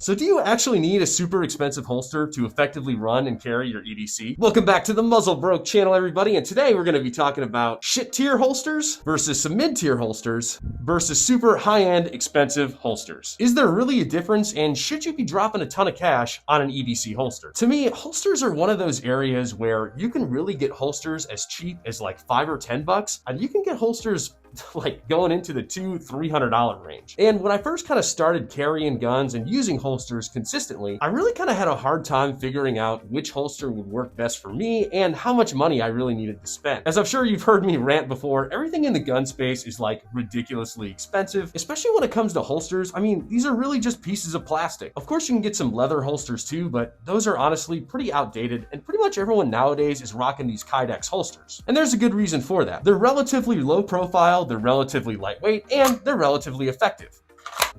So do you actually need a super expensive holster to effectively run and carry your EDC? Welcome back to the Muzzle Broke channel, everybody, and today we're going to be talking about shit tier holsters versus some mid-tier holsters versus super high-end expensive holsters. Is there really a difference, and should you be dropping a ton of cash on an EDC holster? To me, holsters are one of those areas where you can really get holsters as cheap as like $5 or $10, and you can get holsters like going into the $200-$300 range. And when I first kind of started carrying guns and using holsters consistently, I really kind of had a hard time figuring out which holster would work best for me and how much money I really needed to spend. As I'm sure you've heard me rant before, everything in the gun space is like ridiculously expensive, especially when it comes to holsters. I mean, these are really just pieces of plastic. Of course, you can get some leather holsters too, but those are honestly pretty outdated, and pretty much everyone nowadays is rocking these Kydex holsters. And there's a good reason for that. They're relatively low profile, they're relatively lightweight, and they're relatively effective.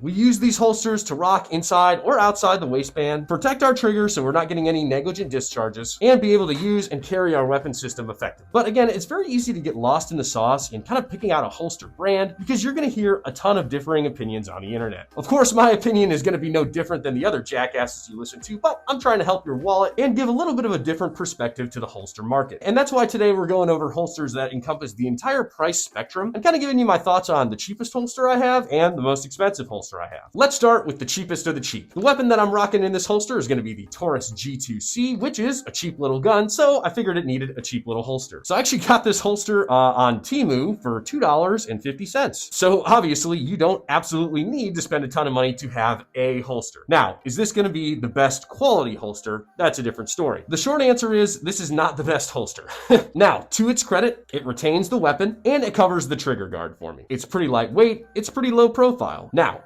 We use these holsters to rock inside or outside the waistband, protect our trigger so we're not getting any negligent discharges, and be able to use and carry our weapon system effectively. But again, it's very easy to get lost in the sauce in kind of picking out a holster brand because you're going to hear a ton of differing opinions on the internet. Of course, my opinion is going to be no different than the other jackasses you listen to, but I'm trying to help your wallet and give a little bit of a different perspective to the holster market. And that's why today we're going over holsters that encompass the entire price spectrum and kind of giving you my thoughts on the cheapest holster I have and the most expensive holster I have. Let's start with the cheapest of the cheap. The weapon that I'm rocking in this holster is going to be the Taurus G2C, which is a cheap little gun, so I figured it needed a cheap little holster. So I actually got this holster on Temu for $2.50. So obviously you don't absolutely need to spend a ton of money to have a holster. Now, is this going to be the best quality holster? That's a different story. The short answer is this is not the best holster. Now, to its credit, it retains the weapon and it covers the trigger guard for me. It's pretty lightweight, it's pretty low profile. Now,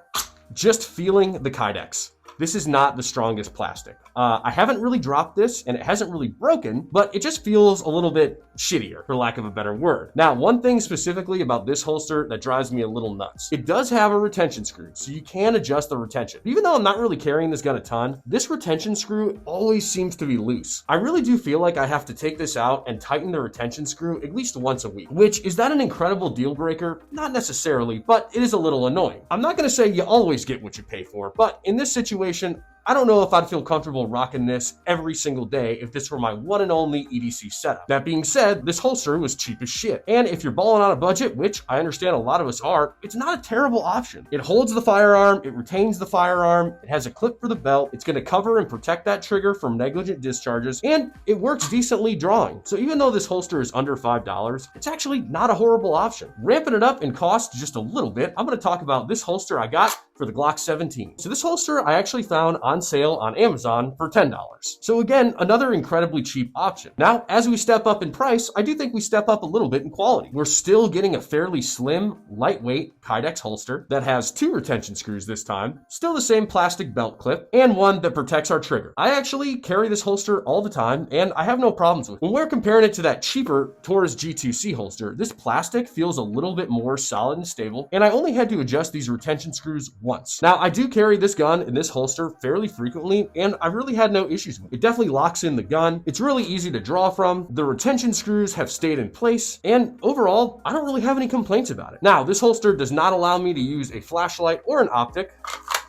just feeling the Kydex. This is not the strongest plastic. I haven't really dropped this and it hasn't really broken, but it just feels a little bit shittier, for lack of a better word. Now, one thing specifically about this holster that drives me a little nuts. It does have a retention screw, so you can adjust the retention. Even though I'm not really carrying this gun a ton, this retention screw always seems to be loose. I really do feel like I have to take this out and tighten the retention screw at least once a week, which is that an incredible deal breaker? Not necessarily, but it is a little annoying. I'm not gonna say you always get what you pay for, but in this situation, I don't know if I'd feel comfortable rocking this every single day if this were my one and only EDC setup. That being said, this holster was cheap as shit. And if you're balling on a budget, which I understand a lot of us are, it's not a terrible option. It holds the firearm, it retains the firearm, it has a clip for the belt, it's gonna cover and protect that trigger from negligent discharges, and it works decently drawing. So even though this holster is under $5, it's actually not a horrible option. Ramping it up in cost just a little bit, I'm gonna talk about this holster I got for the Glock 17. So this holster I actually found on sale on Amazon for $10. So again, another incredibly cheap option. Now, as we step up in price, I do think we step up a little bit in quality. We're still getting a fairly slim, lightweight Kydex holster that has 2 retention screws this time, still the same plastic belt clip, and one that protects our trigger. I actually carry this holster all the time, and I have no problems with it. When we're comparing it to that cheaper Taurus G2C holster, this plastic feels a little bit more solid and stable, and I only had to adjust these retention screws once. Now, I do carry this gun in this holster fairly frequently, and I really had no issues with it. It definitely locks in the gun. It's really easy to draw from. The retention screws have stayed in place, and overall, I don't really have any complaints about it. Now, this holster does not allow me to use a flashlight or an optic.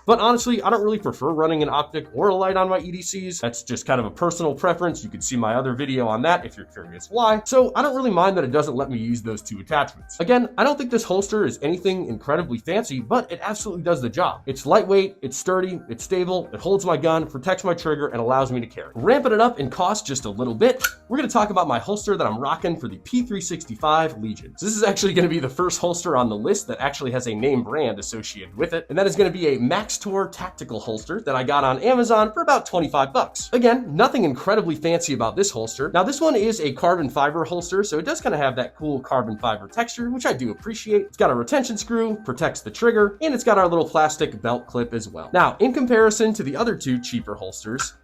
But honestly, I don't really prefer running an optic or a light on my EDCs. That's just kind of a personal preference. You can see my other video on that if you're curious why. So I don't really mind that it doesn't let me use those 2 attachments. Again, I don't think this holster is anything incredibly fancy, but it absolutely does the job. It's lightweight, it's sturdy, it's stable, it holds my gun, protects my trigger, and allows me to carry. Ramping it up in cost just a little bit, we're gonna talk about my holster that I'm rocking for the P365 Legion. So this is actually gonna be the first holster on the list that actually has a name brand associated with it, and that is gonna be a Max Tour tactical holster that I got on Amazon for about 25 bucks. Again, nothing incredibly fancy about this holster. Now this one is a carbon fiber holster, so it does kind of have that cool carbon fiber texture, which I do appreciate. It's got a retention screw, protects the trigger, and it's got our little plastic belt clip as well. Now, in comparison to the other 2 cheaper holsters,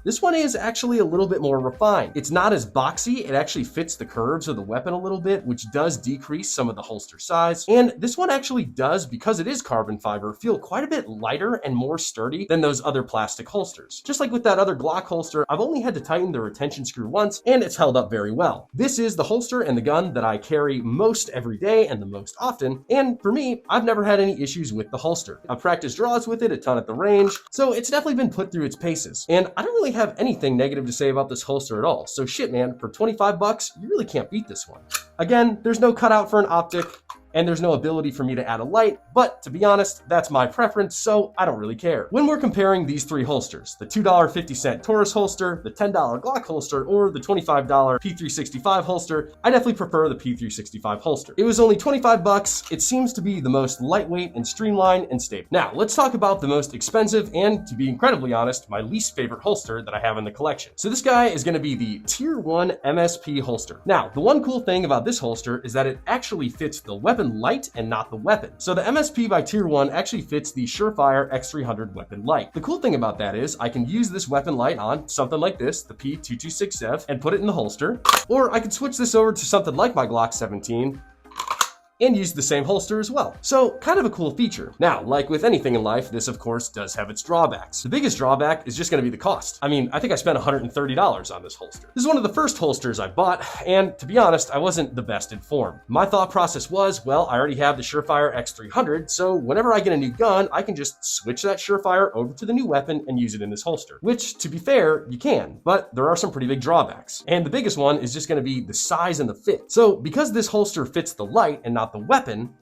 This one is actually a little bit more refined. It's not as boxy. It actually fits the curves of the weapon a little bit, which does decrease some of the holster size. And this one actually does, because it is carbon fiber, feel quite a bit lighter and more sturdy than those other plastic holsters. Just like with that other Glock holster, I've only had to tighten the retention screw once, and it's held up very well. This is the holster and the gun that I carry most every day and the most often, and for me, I've never had any issues with the holster. I've practiced draws with it a ton at the range, so it's definitely been put through its paces. And I don't really have anything negative to say about this holster at all, so shit man, for 25 bucks, you really can't beat this one. Again, there's no cutout for an optic, and there's no ability for me to add a light, but to be honest, that's my preference, so I don't really care. When we're comparing these three holsters, the $2.50 Taurus holster, the $10 Glock holster, or the $25 P365 holster, I definitely prefer the P365 holster. It was only 25 bucks. It seems to be the most lightweight and streamlined and stable. Now, let's talk about the most expensive and, to be incredibly honest, my least favorite holster that I have in the collection. So this guy is gonna be the Tier 1 MSP holster. Now, the one cool thing about this holster is that it actually fits the weapon light and not the weapon. So the MSP by Tier 1 actually fits the Surefire X300 weapon light. The cool thing about that is I can use this weapon light on something like this, the P226 Zev, and put it in the holster, or I could switch this over to something like my Glock 17 and use the same holster as well. So kind of a cool feature. Now, like with anything in life, this of course does have its drawbacks. The biggest drawback is just gonna be the cost. I mean, I think I spent $130 on this holster. This is one of the first holsters I bought, and to be honest, I wasn't the best informed. My thought process was, well, I already have the Surefire X300, so whenever I get a new gun, I can just switch that Surefire over to the new weapon and use it in this holster. Which, to be fair, you can, but there are some pretty big drawbacks. And the biggest one is just gonna be the size and the fit. So because this holster fits the light and not the weapon,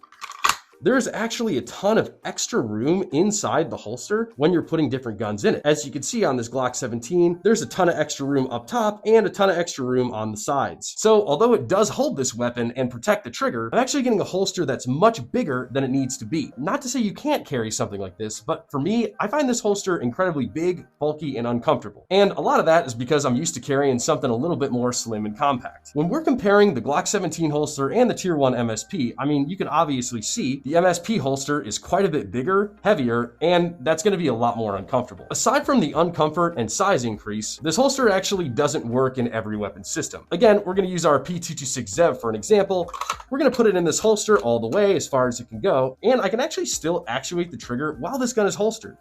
there's actually a ton of extra room inside the holster when you're putting different guns in it. As you can see on this Glock 17, there's a ton of extra room up top and a ton of extra room on the sides. So although it does hold this weapon and protect the trigger, I'm actually getting a holster that's much bigger than it needs to be. Not to say you can't carry something like this, but for me, I find this holster incredibly big, bulky, and uncomfortable. And a lot of that is because I'm used to carrying something a little bit more slim and compact. When we're comparing the Glock 17 holster and the Tier 1 MSP, I mean, you can obviously see the MSP holster is quite a bit bigger, heavier, and that's going to be a lot more uncomfortable. Aside from the uncomfort and size increase, this holster actually doesn't work in every weapon system. Again, we're going to use our P226 Zev for an example. We're going to put it in this holster all the way as far as it can go, and I can actually still actuate the trigger while this gun is holstered.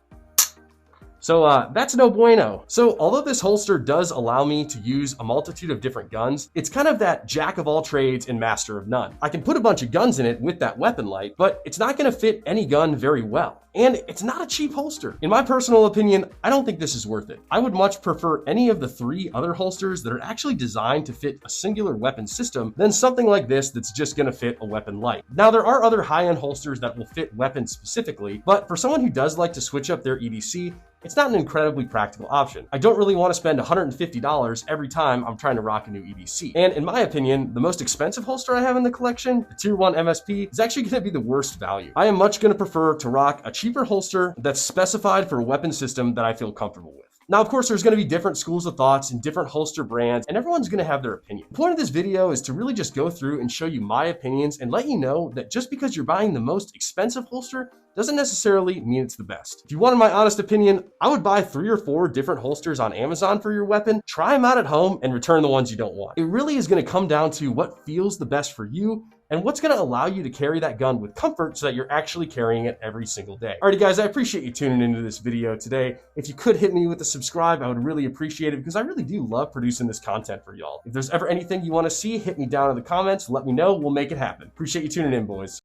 So that's no bueno. So although this holster does allow me to use a multitude of different guns, it's kind of that jack of all trades and master of none. I can put a bunch of guns in it with that weapon light, but it's not gonna fit any gun very well. And it's not a cheap holster. In my personal opinion, I don't think this is worth it. I would much prefer any of the three other holsters that are actually designed to fit a singular weapon system than something like this that's just gonna fit a weapon light. Now, there are other high-end holsters that will fit weapons specifically, but for someone who does like to switch up their EDC, it's not an incredibly practical option. I don't really want to spend $150 every time I'm trying to rock a new EDC. And in my opinion, the most expensive holster I have in the collection, the Tier 1 MSP, is actually going to be the worst value. I am much going to prefer to rock a cheaper holster that's specified for a weapon system that I feel comfortable with. Now, of course, there's going to be different schools of thoughts and different holster brands, and everyone's going to have their opinion. The point of this video is to really just go through and show you my opinions and let you know that just because you're buying the most expensive holster doesn't necessarily mean it's the best. If you wanted my honest opinion, I would buy 3 or 4 different holsters on Amazon for your weapon, try them out at home, and return the ones you don't want. It really is going to come down to what feels the best for you and what's going to allow you to carry that gun with comfort so that you're actually carrying it every single day. Alrighty guys, I appreciate you tuning into this video today. If you could hit me with a subscribe, I would really appreciate it because I really do love producing this content for y'all. If there's ever anything you want to see, hit me down in the comments, let me know, we'll make it happen. Appreciate you tuning in, boys.